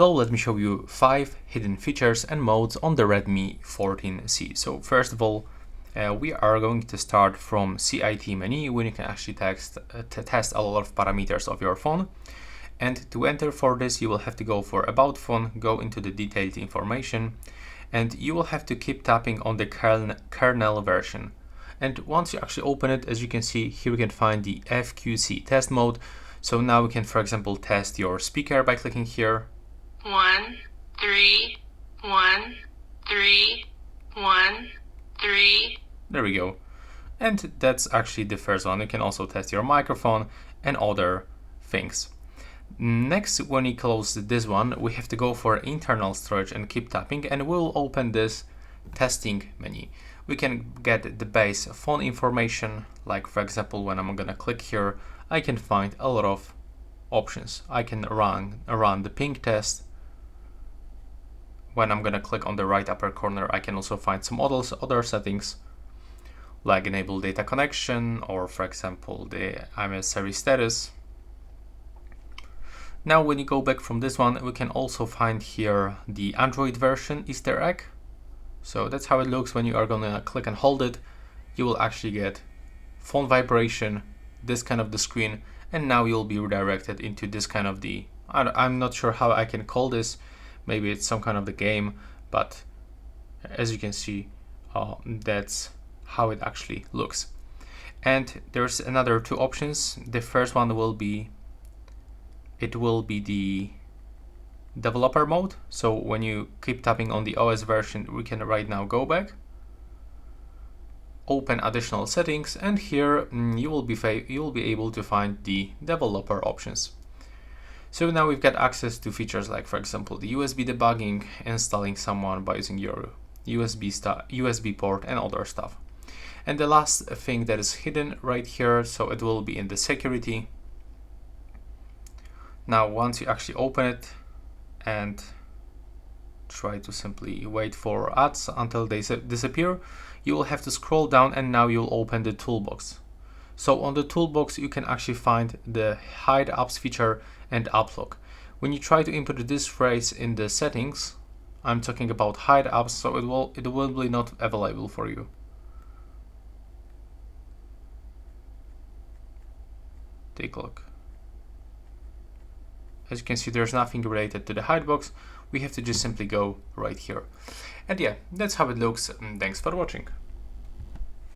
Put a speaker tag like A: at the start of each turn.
A: So let me show you 5 hidden features and modes on the Redmi 14C. So first of all, we are going to start from CIT menu when you can actually test a lot of parameters of your phone. And to enter for this, you will have to go for About Phone, go into the detailed information, and you will have to keep tapping on the kernel version. And once you actually open it, as you can see, here we can find the FQC test mode. So now we can, for example, test your speaker by clicking here.
B: 1 3 1 3 1 3.
A: There we go. And that's actually the first one. You can also test your microphone and other things. Next, when you close this one, we have to go for internal storage and keep tapping, and we'll open this testing menu. We can get the base phone information, like for example, when I'm gonna click here, I can find a lot of options. I can run the ping test. When I'm gonna click on the right upper corner, I can also find some other settings, like enable data connection, or for example, the IMS status. Now, when you go back from this one, we can also find here the Android version Easter egg. So that's how it looks when you are gonna click and hold it. You will actually get phone vibration, this kind of the screen, and now you'll be redirected into this kind of the, I'm not sure how I can call this. Maybe it's some kind of the game, but as you can see, that's how it actually looks. And there's another two options. The first one will be, it will be the developer mode. So when you keep tapping on the OS version, we can right now go back, open additional settings, and here you will be able to find the developer options. So now we've got access to features like, for example, the USB debugging, installing someone by using your USB port, and other stuff. And the last thing that is hidden right here, so it will be in the security. Now, once you actually open it and try to simply wait for ads until they disappear, you will have to scroll down, and now you'll open the toolbox. So on the toolbox, you can actually find the hide apps feature and app lock. When you try to input this phrase in the settings, I'm talking about hide apps, so it will be not available for you. Take a look. As you can see, there's nothing related to the hide box. We have to just simply go right here. And yeah, that's how it looks. Thanks for watching.